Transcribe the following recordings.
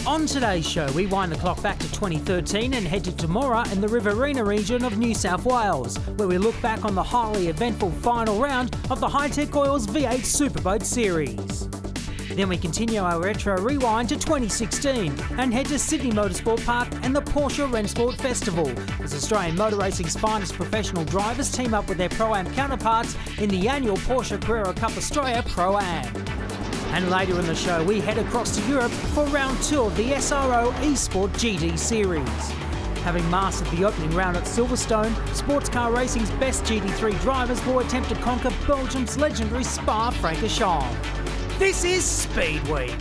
On today's show, we wind the clock back to 2013 and head to Temora in the Riverina region of New South Wales, where we look back on the highly eventful final round of the Hi-Tec Oils V8 Superboat Series. Then we continue our retro rewind to 2016 and head to Sydney Motorsport Park and the Porsche Rennsport Festival, as Australian motor racing's finest professional drivers team up with their Pro-Am counterparts in the annual Porsche Carrera Cup Australia Pro-Am. And later in the show, we head across to Europe for round 2 of the SRO eSport GT Series. Having mastered the opening round at Silverstone, sports car racing's best GT3 drivers will attempt to conquer Belgium's legendary Spa-Francorchamps. This is Speedweek.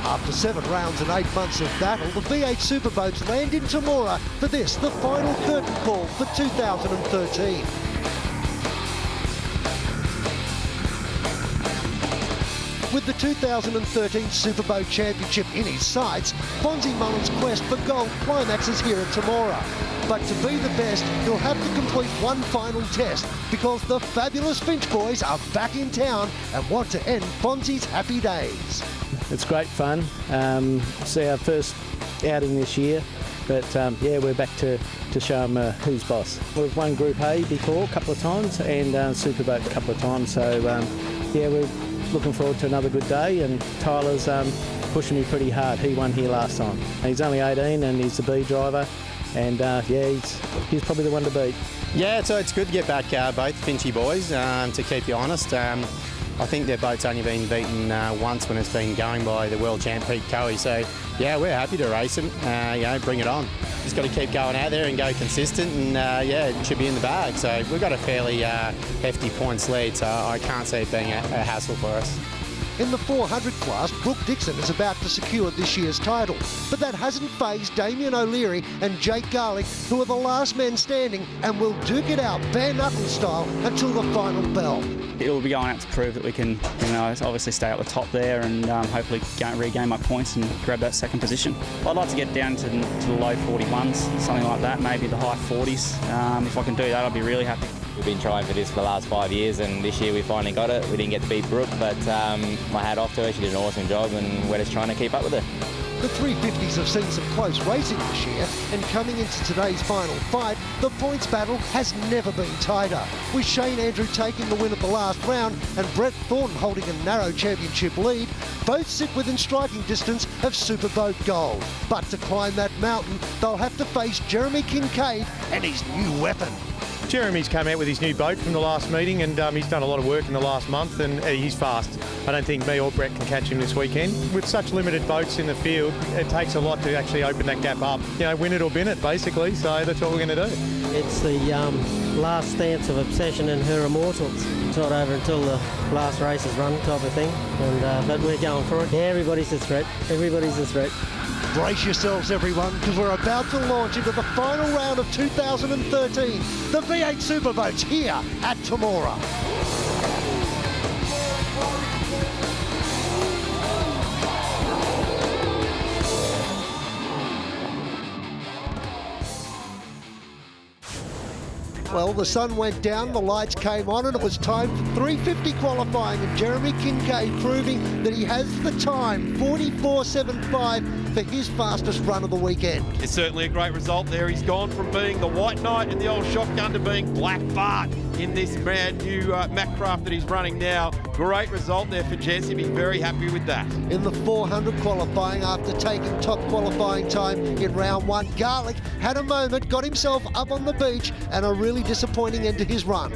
After 7 rounds and 8 months of battle, the V8 Superboats land in Temora for this, the final curtain call for 2013. With the 2013 Superboat Championship in his sights, Fonzie Mullen's quest for gold climaxes here at Temora. But to be the best, he'll have to complete one final test because the fabulous Finch boys are back in town and want to end Fonzie's happy days. It's great fun. It's our first outing this year, but yeah, we're back to show them who's boss. We've won Group A before a couple of times and Superboat a couple of times, so yeah, we're looking forward to another good day, and Tyler's pushing me pretty hard. He won here last time. He's only 18 and he's the B driver, and yeah, he's probably the one to beat. Yeah, so it's good to get back both Finchy boys, to keep you honest. I think their boat's only been beaten once when it's been going by the world champ Pete Coey, so yeah, we're happy to race them, you know, bring it on. Just got to keep going out there and go consistent, and yeah, it should be in the bag. So we've got a fairly hefty points lead, so I can't see it being a hassle for us. In the 400 class, Brooke Dixon is about to secure this year's title, but that hasn't fazed Damien O'Leary and Jake Garlick, who are the last men standing and will duke it out bare knuckle style until the final bell. It'll be going out to prove that we can, you know, obviously stay at the top there and hopefully regain my points and grab that second position. I'd like to get down to the low 41s, something like that, maybe the high 40s. If I can do that, I'd be really happy. We've been trying for this for the last 5 years, and this year we finally got it. We didn't get to beat Brooke, but my hat off to her. She did an awesome job, and we're just trying to keep up with her. The 350s have seen some close racing this year, and coming into today's final fight, the points battle has never been tighter. With Shane Andrew taking the win at the last round and Brett Thornton holding a narrow championship lead, both sit within striking distance of Superboat gold. But to climb that mountain, they'll have to face Jeremy KINCAID and his new weapon. Jeremy's come out with his new boat from the last meeting, and he's done a lot of work in the last month, and he's fast. I don't think me or Brett can catch him this weekend. With such limited boats in the field, it takes a lot to actually open that gap up. You know, win it or bin it, basically, so that's what we're going to do. It's the last stance of Obsession and her Immortals. It's not over until the last race is run, type of thing, and but we're going for it. Yeah, everybody's a threat. Everybody's a threat. Brace yourselves, everyone, because we're about to launch into the final round of 2013. The V8 Superboats here at Temora. Well, the sun went down, the lights came on, and it was time for 350 qualifying, and Jeremy KINCAID proving that he has the time, 44.75 for his fastest run of the weekend. It's certainly a great result there. He's gone from being the White Knight in the old shotgun to being Black Bart in this brand new Mack Craft that he's running now. Great result there for Jess. He'll be very happy with that. In the 400 qualifying, after taking top qualifying time in round 1, Garlick had a moment, got himself up on the beach, and a really disappointing end to his run.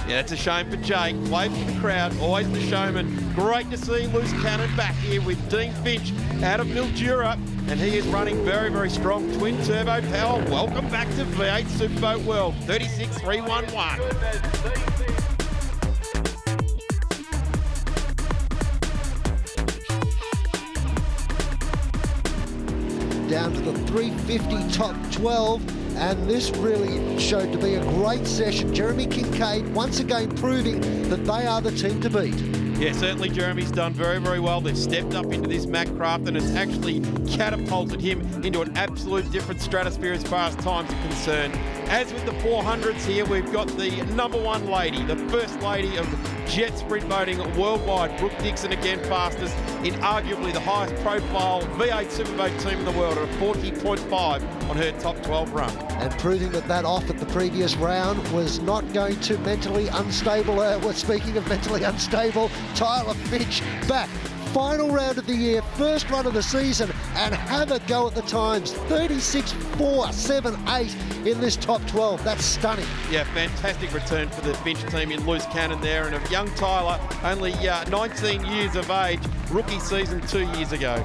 Yeah, it's a shame for Jake. Played for the crowd, always the showman. Great to see Loose Cannon back here with Dean Finch out of Mildura, and he is running very, very strong. Twin turbo power. Welcome back to V8 Superboat World. 36.311. Down to the 350 top 12, and this really showed to be a great session. Jeremy KINCAID once again proving that they are the team to beat. Yeah, certainly Jeremy's done very, very well. They've stepped up into this Mack craft and it's actually catapulted him into an absolute different stratosphere as far as times are concerned. As with the 400s here, we've got the #1 lady, the first lady of jet sprint boating worldwide, Brooke Dixon, again fastest in arguably the highest profile V8 Superboat team in the world at a 40.5 on her top 12 run. And proving that off at the previous round was not going to mentally unstable, speaking of mentally unstable, Tyler Finch back. Final round of the year, first run of the season, and have a go at the times. 36.478 in this top 12. That's stunning. Yeah, fantastic return for the Finch team in loose cannon there. And of young Tyler, only 19 years of age, rookie season 2 years ago.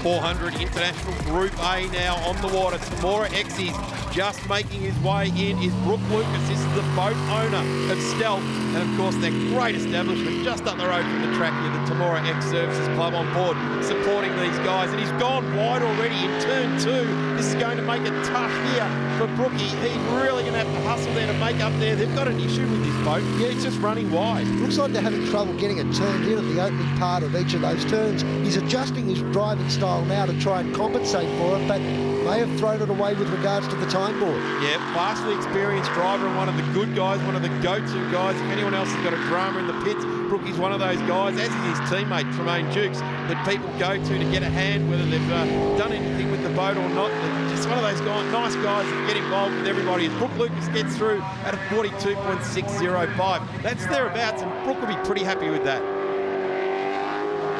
.400 International Group A now on the water. Temora X's just making his way in is Brooke LUCAS. This is the boat owner of Stealth, and of course their great establishment just up the road from the track here, the Temora X Services Club on board, supporting these guys. And he's gone wide already in turn 2. This is going to make it tough here for Brookie. He's really going to have to hustle there to make up there. They've got an issue with this boat. Yeah, it's just running wide. Looks like they're having trouble getting it turned in at the opening part of each of those turns. He's adjusting his driving style now to try and compensate for it, but may have thrown it away with regards to the time board. Yeah, vastly experienced driver and one of the good guys, one of the go-to guys. If anyone else has got a drama in the pits, Brookie's one of those guys, as is his teammate, Tremayne JUKES, that people go to get a hand, whether they've done anything with the boat or not. They're just one of those guys, nice guys that get involved with everybody. As Brooke LUCAS gets through at a 42.605. That's thereabouts, and Brooke will be pretty happy with that.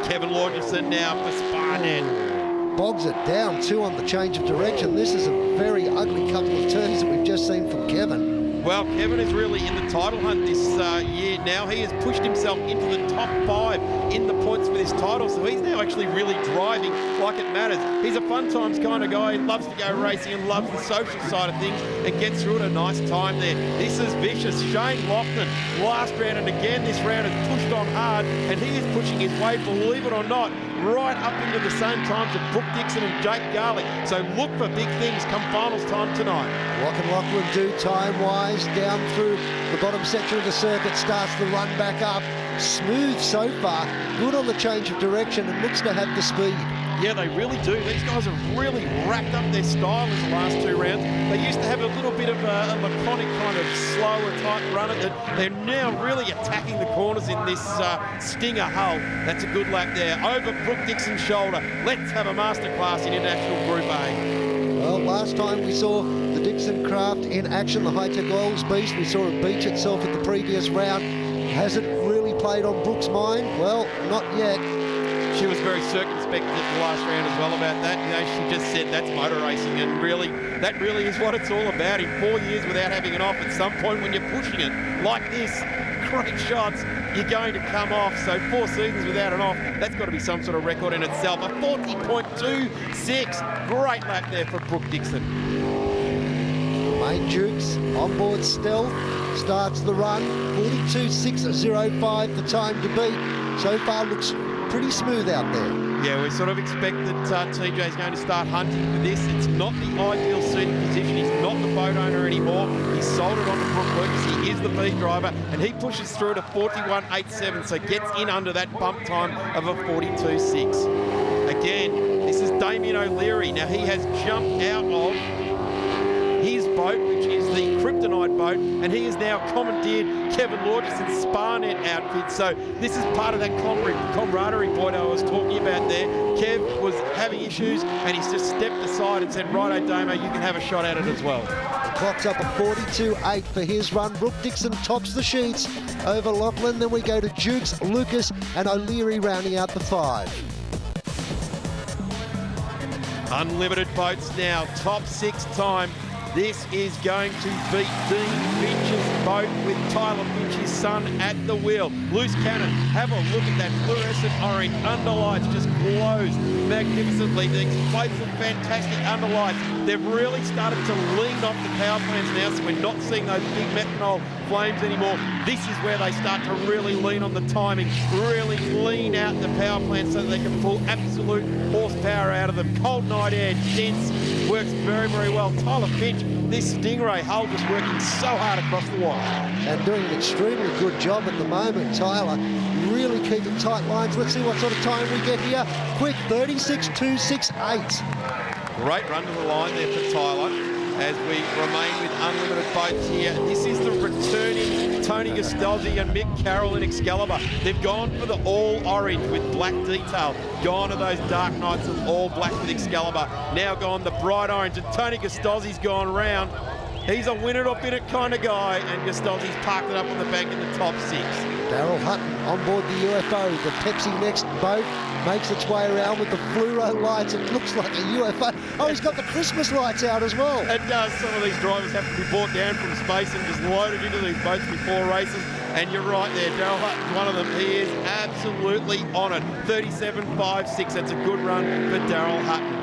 Kevin LAUGESEN now for Sparnet. Bogs it down too on the change of direction. This is a very ugly couple of turns that we've just seen from Kevin. Well, Kevin is really in the title hunt this year now. He has pushed himself into the top 5 in the points for this title, so he's now actually really driving like it matters. He's a fun times kind of guy. He loves to go racing and loves the social side of things and gets through at a nice time there. This is vicious. Shane Lougherin last round, and again this round has pushed on hard, and he is pushing his way, believe it or not, right up into the same times of Brooke Dixon and Jake Garlick. So look for big things come finals time tonight. What can Lougherin do time-wise? Down through the bottom section of the circuit, starts the run back up. Smooth so far, good on the change of direction, and looks to have the speed. Yeah, they really do. These guys have really racked up their style in the last 2 rounds. They used to have a little bit of a laconic kind of slower type run at it. They're now really attacking the corners in this Stinger hull. That's a good lap there. Over Brooke Dixon's shoulder. Let's have a masterclass in International Group A. Well, last time we saw the Dixon craft in action, the Hi-Tec Oils beast, we saw it beach itself at the previous round. Has it really played on Brooke's mind? Well, not yet. She was very circumspect at the last round as well about that. You know, she just said that's motor racing, and really, that really is what it's all about. In 4 years without having an off, at some point when you're pushing it like this, great shots, you're going to come off. So 4 seasons without an off, that's got to be some sort of record in itself. A 40.26, great lap there for Brooke Dixon. Tremayne JUKES on board Stealth, starts the run, 42.605 the time to beat. So far looks pretty smooth out there. Yeah, we sort of expect that TJ's going to start hunting for this. It's not the ideal seating position. He's not the boat owner anymore. He's sold it on to Brooke LUCAS. He is the B driver, and he pushes through to 41.87, so gets in under that bump time of a 42.6. Again, this is Damien O'Leary. Now, he has jumped out of his boat, which is the Kryptonite boat, and he has now commandeered Kevin LAUGESEN's Sparnet outfit. So this is part of that camaraderie point I was talking about there. Kev was having issues, and he's just stepped aside and said, righto, Damo, you can have a shot at it as well. The clock's up at 42.8 for his run. Brooke Dixon tops the sheets over Lougherin. Then we go to JUKES, LUCAS, and O'Leary rounding out the 5. Unlimited boats now, top 6 time. This is going to beat Dean Finch's boat with Tyler Finch's son at the wheel. Loose cannon, have a look at that fluorescent orange underlights, just glows magnificently. These faithful, fantastic underlights. They've really started to lean off the power plants now, so we're not seeing those big methanol flames anymore. This is where they start to really lean on the timing, really lean out the power plant so that they can pull absolute horsepower out of them. Cold night air, dense, works very, very well. Tyler Finch this Stingray hull just working so hard across the wash. And doing an extremely good job at the moment, Tyler. Really keeping tight lines. Let's see what sort of time we get here. Quick, 36.268. Great run to the line there for Tyler as we remain with unlimited boats here. This is the returning Tony GIUSTOZZI and Mick Carroll in Excalibur. They've gone for the all orange with black detail. Gone to those dark nights of all black with Excalibur. Now gone the bright orange, and Tony GIUSTOZZI's gone round. He's a win it or bid it kind of guy, and GIUSTOZZI's parked it up on the bank in the top 6. Daryl Hutton on board the UFO. The Pepsi Next boat makes its way around with the fluoro lights. It looks like a UFO. Oh, he's got the Christmas lights out as well. It does. Some of these drivers have to be brought down from space and just loaded into these boats before races. And you're right there, Daryl Hutton's one of them. He is absolutely on it. 37.56. That's a good run for Daryl Hutton.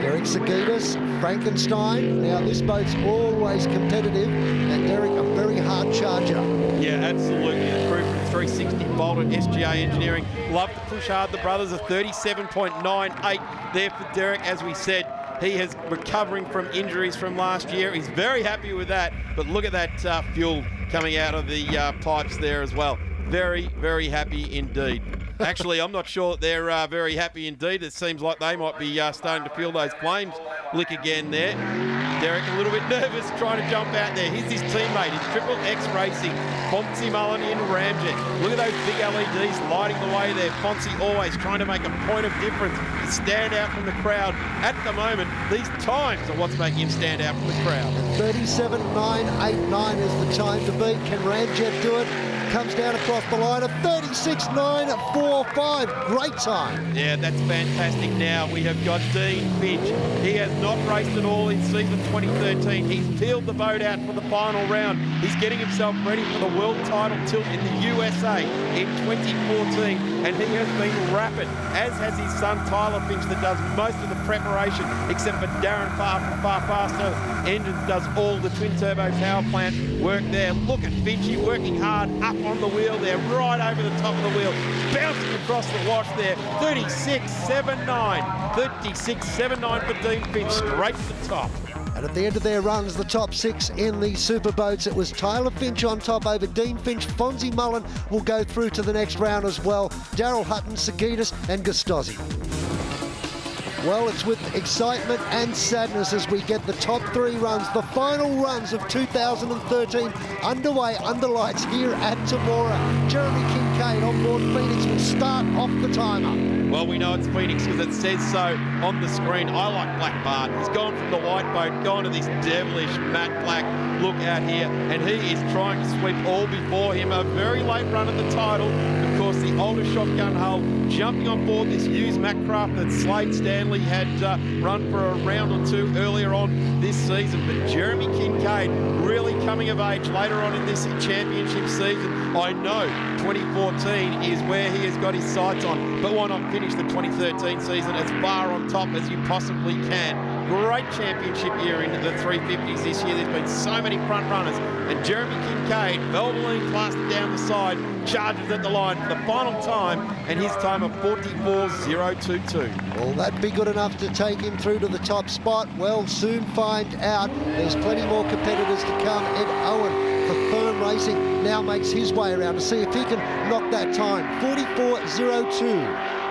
Darek SYGIDUS, Frankenstein. Now, this boat's always competitive, and Derek, a very hard charger. Yeah, absolutely. The crew from 360 Bolton SGA Engineering love to push hard. The brothers are 37.98 there for Derek. As we said, he is recovering from injuries from last year. He's very happy with that. But look at that fuel coming out of the pipes there as well. Very, very happy indeed. Actually, I'm not sure that they're very happy indeed. It seems like they might be starting to feel those flames lick again there. Derek a little bit nervous trying to jump out there. Here's his teammate in Triple X Racing, Fonzie Mullen in Ramjet. Look at those big LEDs lighting the way there. Fonzie always trying to make a point of difference to stand out from the crowd. At the moment, these times are what's making him stand out from the crowd. 37.989 is the time to beat. Can Ramjet do it? Comes down across the line at 36.945. Great time. Yeah, that's fantastic. Now we have got Dean Finch. He has not raced at all in season 2013. He's peeled the boat out for the final round. He's getting himself ready for the world title tilt in the USA in 2014, and he has been rapid, as has his son Tyler Finch, that does most of the preparation, except for Darren Far Faster Engines does all the twin turbo power plant work there. Look at Finchy working hard up on the wheel there, right over the top of the wheel, bouncing across the wash there. 36.79. 36.79 for Dean Finch, straight to the top. And at the end of their runs, the top 6 in the Superboats, it was Tyler Finch on top over Dean Finch. Fonzie Mullen will go through to the next round as well. Daryl Hutton, SYGIDUS and GIUSTOZZI. Well, it's with excitement and sadness as we get the top 3 runs, the final runs of 2013 underway under lights here at Temora. Jeremy KINCAID on board Phoenix will start off the timer. Well, we know it's Phoenix because it says so on the screen. I like Black Bart. He's gone from the white boat, gone to this devilish matte black look out here, and he is trying to sweep all before him. A very late run at the title. Of course, the older shotgun hull jumping on board this used Macraft that Slade Stanley had run for a round or 2 earlier on this season. But Jeremy KINCAID really coming of age later on in this championship season. I know 2014 is where he has got his sights on, but why not finish the 2013 season as far on top as you possibly can? Great championship year in the 350s this year. There's been so many front runners, and Jeremy KINCAID, Valvoline plastered down the side, charges at the line for the final time, and his time of 44.022. Will that be good enough to take him through to the top spot? We'll soon find out. There's plenty more competitors to come. Ed Owen for Firm Racing now makes his way around to see if he can knock that time. 44.02.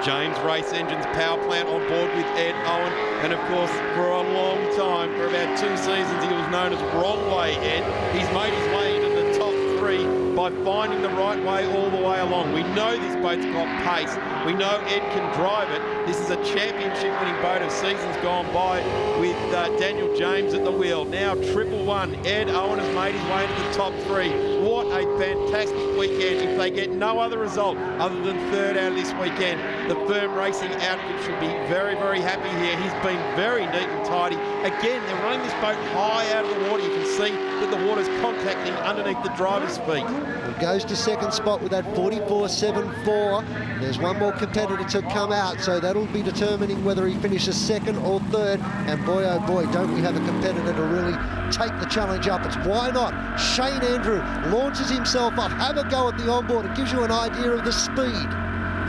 James Race Engines power plant on board with Ed Owen, and of course for a long time, for about 2 seasons, he was known as Wrong Way Ed. He's made his way into the top 3 by finding the right way all the way along. We know this boat's got pace. We know Ed can drive it. This is a championship-winning boat of seasons gone by with Daniel James at the wheel. Now 111, Ed Owen has made his way into the top 3. What a fantastic weekend. If they get no other result other than 3rd out of this weekend, the Firm Racing outfit should be very, very happy here. He's been very neat and tidy. Again, they're running this boat high out of the water. You can see that the water's contacting underneath the driver's feet. It goes to 2nd spot with that 44.74. There's one more competitor to come out, so that'll be determining whether he finishes 2nd or 3rd. And boy, oh boy, don't we have a competitor to really take the challenge up. It's why not? Shane Andrew launches himself up. Have a go at the onboard. It gives you an idea of the speed.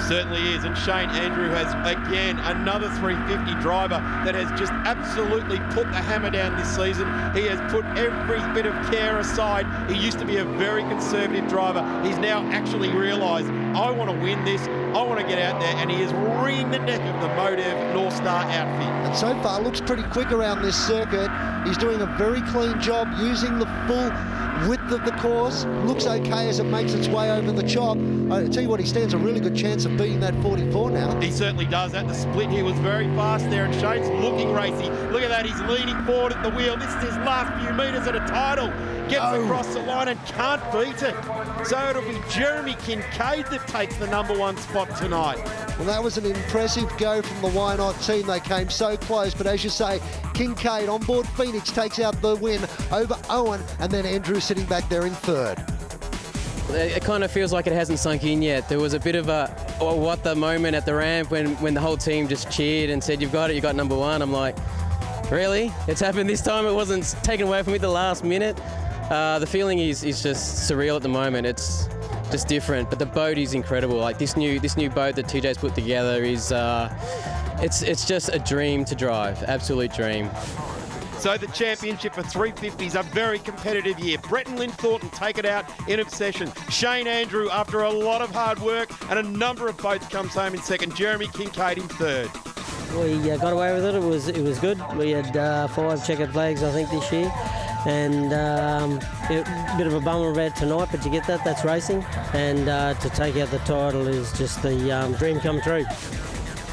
Certainly is, and Shane Andrew has, again, another 350 driver that has just absolutely put the hammer down this season. He has put every bit of care aside. He used to be a very conservative driver. He's now actually realised, I want to win this, I want to get out there, and he is wringing the neck of the Modev North Star outfit. And so far looks pretty quick around this circuit. He's doing a very clean job using the full width of the course. Looks okay as it makes its way over the chop. I tell you what, he stands a really good chance of beating that 44 now. He certainly does. At the split, he was very fast there, and Shane's looking racy. Look at that, he's leaning forward at the wheel. This is his last few metres at a title. Gets across the line and can't beat it. So it'll be Jeremy Kincaid that takes the #1 spot tonight. Well, that was an impressive go from the Why Not team. They came so close, but as you say, Kincaid on board Phoenix takes out the win over Owen, and then Andrew sitting back there in third. It kind of feels like it hasn't sunk in yet. There was a bit of a what the moment at the ramp when the whole team just cheered and said, "You've got it, you got #1." I'm like, really? It's happened this time? It wasn't taken away from me the last minute? The feeling is just surreal at the moment. It's just different, but the boat is incredible. Like this new boat that TJ's put together is, it's just a dream to drive, absolute dream. So the championship for 350s, a very competitive year. Brett and Lynn Thornton take it out in obsession. Shane Andrew, after a lot of hard work and a number of boats, comes home in second. Jeremy Kincaid in third. We got away with it. It was good. We had 5 checkered flags, I think, this year. And a bit of a bummer about tonight, but you get that, that's racing. And to take out the title is just the dream come true.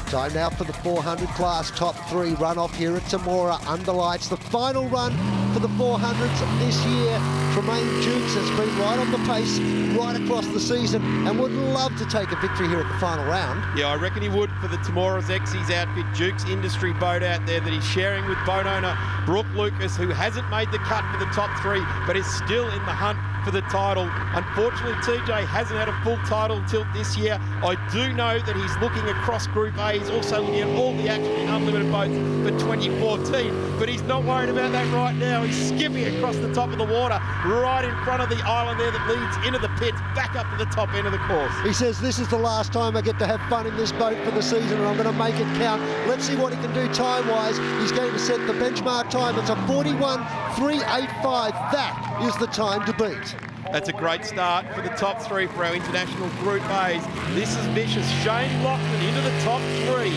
Time now for the 400 class top 3 runoff here at Temora under lights. The final run for the 400s this year. Tremayne Jukes has been right on the pace right across the season and would love to take a victory here at the final round. Yeah, I reckon he would for the Temora's Xyz outfit. Jukes industry boat out there that he's sharing with boat owner Brooke LUCAS, who hasn't made the cut for the top 3 but is still in the hunt for the title. Unfortunately, TJ hasn't had a full title tilt this year. I do know that he's looking across Group A. He's also looking at all the action in unlimited boats for 2014, but he's not worried about that right now. He's skipping across the top of the water, right in front of the island there that leads into the pits, back up to the top end of the course. He says, this is the last time I get to have fun in this boat for the season, and I'm going to make it count. Let's see what he can do time-wise. He's going to set the benchmark time. It's a 41.385. That is the time to beat. That's a great start for the top 3 for our international Group A's. This is vicious. Shane Lougherin into the top 3.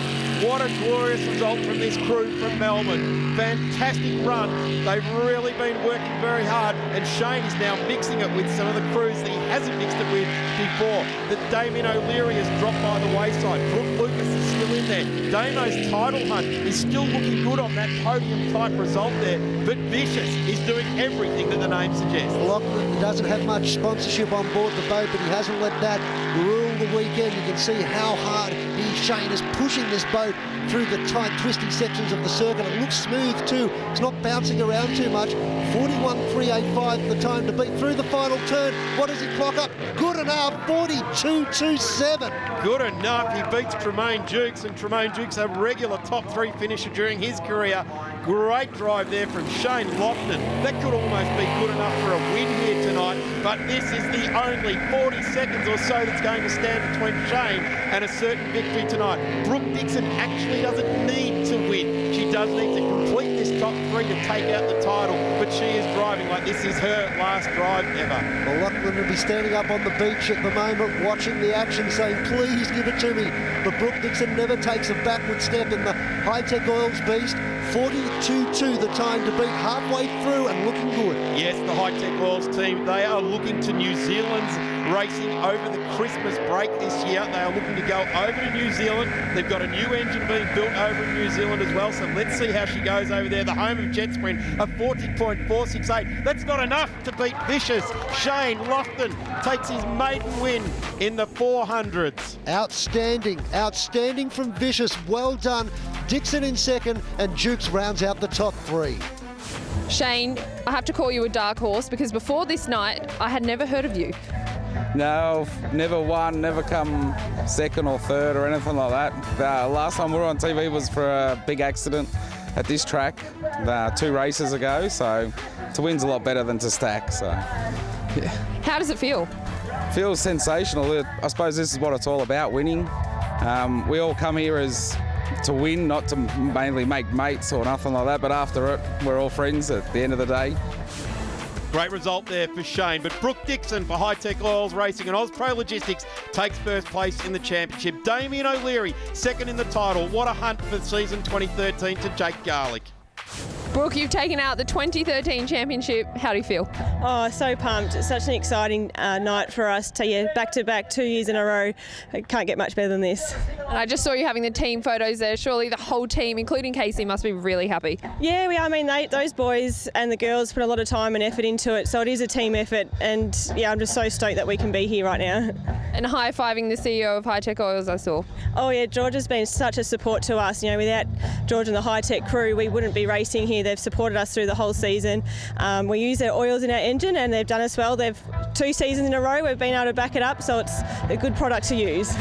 What a glorious result from this crew from Melbourne. Fantastic run. They've really been working very hard, and Shane is now mixing it with some of the crews that he hasn't mixed it with before. That Damien O'Leary has dropped by the wayside. Brooke LUCAS is still in there. Damo's title hunt is still looking good on that podium-type result there, but Vicious is doing everything that the name suggests. Lougherin doesn't have much sponsorship on board the boat, but he hasn't let that rule the weekend. You can see how hard Shane is pushing this boat through the tight, twisty sections of the circuit. It looks smooth too. It's not bouncing around too much. 41.385 the time to beat through the final turn. What does he clock up? Good enough, 42.27. Good enough. He beats Tremayne Jukes, and Tremayne Jukes a regular top 3 finisher during his career. Great drive there from Shane Lougherin. That could almost be good enough for a win here tonight, but this is the only 40 seconds or so that's going to stand between Shane and a certain victory tonight. Brooke Dixon actually doesn't need to win. She does need to complete this top 3 to take out the title, but she is driving like this is her last drive ever. Well, Lougherin will be standing up on the beach at the moment watching the action, saying, please give it to me. But Brooke Dixon never takes a backward step in the Hi-Tec Oils beast. 42.2 the time to beat, halfway through and looking good. Yes, the Hi-Tec Oils team, they are looking to New Zealand's racing over the Christmas break this year. They are looking to go over to New Zealand. They've got a new engine being built over in New Zealand as well, so let's see how she goes over there. The home of Jet Sprint, a 40.468. That's not enough to beat Vicious. Shane Lougherin takes his maiden win in the 400s. Outstanding from Vicious. Well done. Dixon in second, and Jukes rounds out the top 3. Shane, I have to call you a dark horse because before this night, I had never heard of you. No, never won, never come second or third or anything like that. Last time we were on TV was for a big accident at this track 2 races ago, so to win's a lot better than to stack. So, yeah. How does it feel? feels sensational. I suppose this is what it's all about, winning. We all come here to win, not to mainly make mates or nothing like that, but after it, we're all friends at the end of the day. Great result there for Shane, but Brooke Dixon for Hi-Tec Oils Racing and Ozpro Logistics takes first place in the championship. Damien O'Leary second in the title. What a hunt for season 2013 to Jake Garlick. Brooke, you've taken out the 2013 championship. How do you feel? Oh, so pumped. It's such an exciting night for us to back-to-back 2 years in a row. I can't get much better than this. And I just saw you having the team photos there. Surely the whole team, including Casey, must be really happy. Yeah, we are. I mean, those boys and the girls put a lot of time and effort into it, so it is a team effort. And yeah, I'm just so stoked that we can be here right now. And high-fiving the CEO of Hi-Tec Oils, I saw. Oh yeah, George has been such a support to us. You know, without George and the Hi-Tec crew, we wouldn't be racing here. They've supported us through the whole season. We use their oils in our engine and they've done us well. They've 2 seasons in a row we've been able to back it up, so it's a good product to use.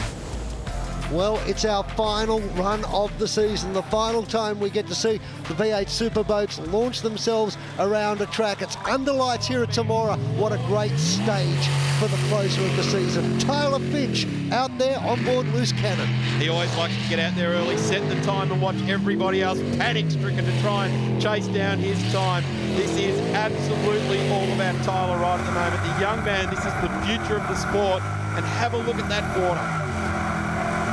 Well, it's our final run of the season, the final time we get to see the V8 Superboats launch themselves around a track. It's under lights here at Temora. What a great stage for the closer of the season. Tyler Finch out there on board Loose Cannon. He always likes to get out there early, set the time and watch everybody else panic-stricken to try and chase down his time. This is absolutely all about Tyler right at the moment. The young man, this is the future of the sport, and have a look at that water.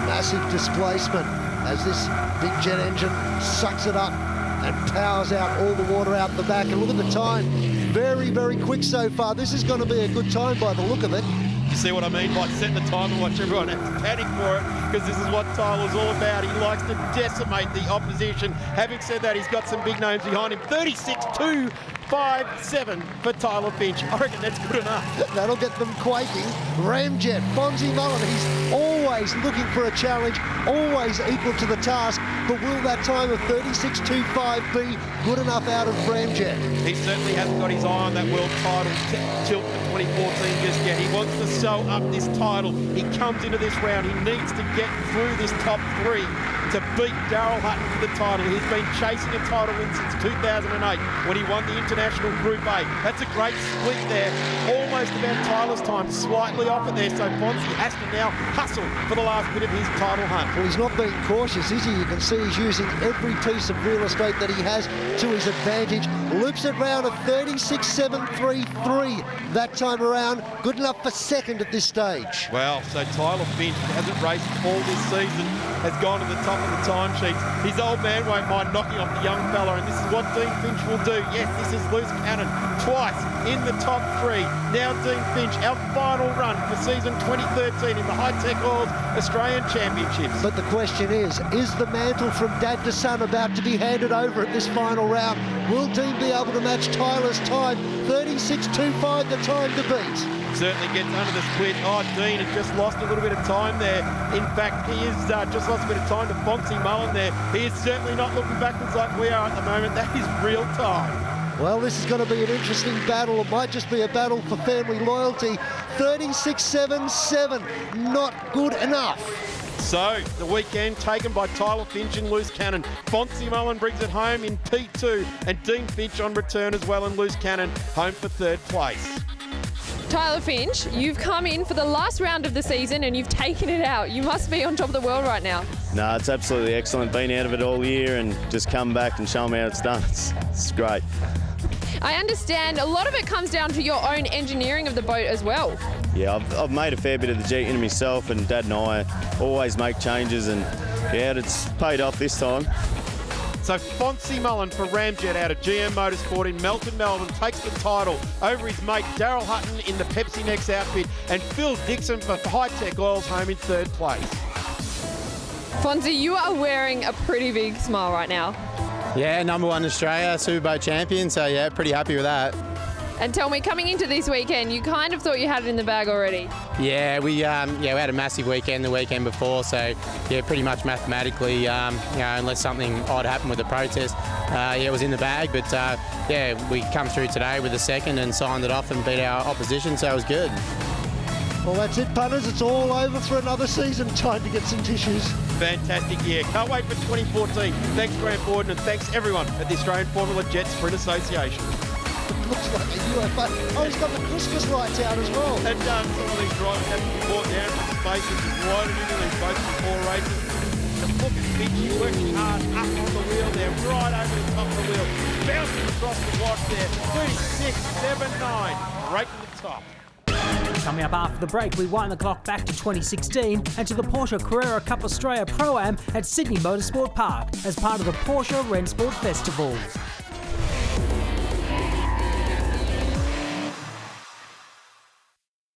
Massive displacement as this big jet engine sucks it up and powers out all the water out the back. And look at the time, very, very quick so far. This is going to be a good time by the look of it. You see what I mean by set the time and watch everyone panic for it, because this is what Tyler's all about. He likes to decimate the opposition. Having said that, he's got some big names behind him. 36-2. 5-7 for Tyler Finch. I reckon that's good enough. That'll get them quaking. Ramjet, Fonzie Mullen, he's always looking for a challenge, always equal to the task, but will that time of 36.25 be good enough out of Ramjet? He certainly hasn't got his eye on that world title tilt for 2014 just yet. He wants to sew up this title. He comes into this round. He needs to get through this top 3 to beat Daryl Hutton for the title. He's been chasing a title win since 2008 when he won the International Group A. That's a great split there. Almost about Tyler's time, slightly off it there, so Fonzie has to now hustle for the last bit of his title hunt. Well, he's not being cautious, is he? You can see he's using every piece of real estate that he has to his advantage. Loops it round at 36.733 that time around. Good enough for second at this stage. Well, so Tyler Finch hasn't raced all this season, has gone to the top of the timesheets. His old man won't mind knocking off the young fella, and this is what Dean Finch will do. Yes, this is Loose Cannon, twice in the top 3. Now Dean Finch, our final run for season 2013 in the Hi-Tec Oils Australian Championships. But the question is the mantle from dad to son about to be handed over at this final round? Will Dean be able to match Tyler's time? 36.25 the time to beat. Certainly gets under the split. Oh, Dean has just lost a little bit of time there. In fact, he has just lost a bit of time to Fonzie Mullen there. He is certainly not looking backwards like we are at the moment. That is real time. Well, this is going to be an interesting battle. It might just be a battle for family loyalty. 36.77, not good enough. So, the weekend taken by Tyler Finch and Loose Cannon. Fonzie Mullen brings it home in P2, and Dean Finch on return as well in Loose Cannon, home for 3rd place. Tyler Finch, you've come in for the last round of the season and you've taken it out. You must be on top of the world right now. No, it's absolutely excellent. Been out of it all year and just come back and show them how it's done. It's great. I understand a lot of it comes down to your own engineering of the boat as well. Yeah, I've made a fair bit of the Jeep in myself, and Dad and I always make changes, and yeah, it's paid off this time. So Fonzie Mullen for Ramjet out of GM Motorsport in Melton, Melbourne takes the title over his mate Daryl Hutton in the Pepsi Next outfit, and Phil Dixon for Hi-Tec Oils home in 3rd place. Fonzie, you are wearing a pretty big smile right now. Yeah, #1 Australia, Superboat champion, so yeah, pretty happy with that. And tell me, coming into this weekend, you kind of thought you had it in the bag already. Yeah, we had a massive weekend the weekend before, so yeah, pretty much mathematically, unless something odd happened with the protest, it was in the bag. But yeah, we come through today with the 2nd and signed it off and beat our opposition, so it was good. Well, that's it, punters. It's all over for another season. Time to get some tissues. Fantastic year. Can't wait for 2014. Thanks, Grant Borden, and thanks everyone at the Australian Formula Jet Sprint Association. looks like a UFO. Oh, he's got the Christmas lights out as well. And some of these drivers have to be brought down from the spaces and loaded into these boats before races. And look at Finch working hard up on the wheel there, right over the top of the wheel. Bouncing across the watch there. 36.79. Right to the top. Coming up after the break, we wind the clock back to 2016 and to the Porsche Carrera Cup Australia Pro-Am at Sydney Motorsport Park as part of the Porsche Rennsport Festival.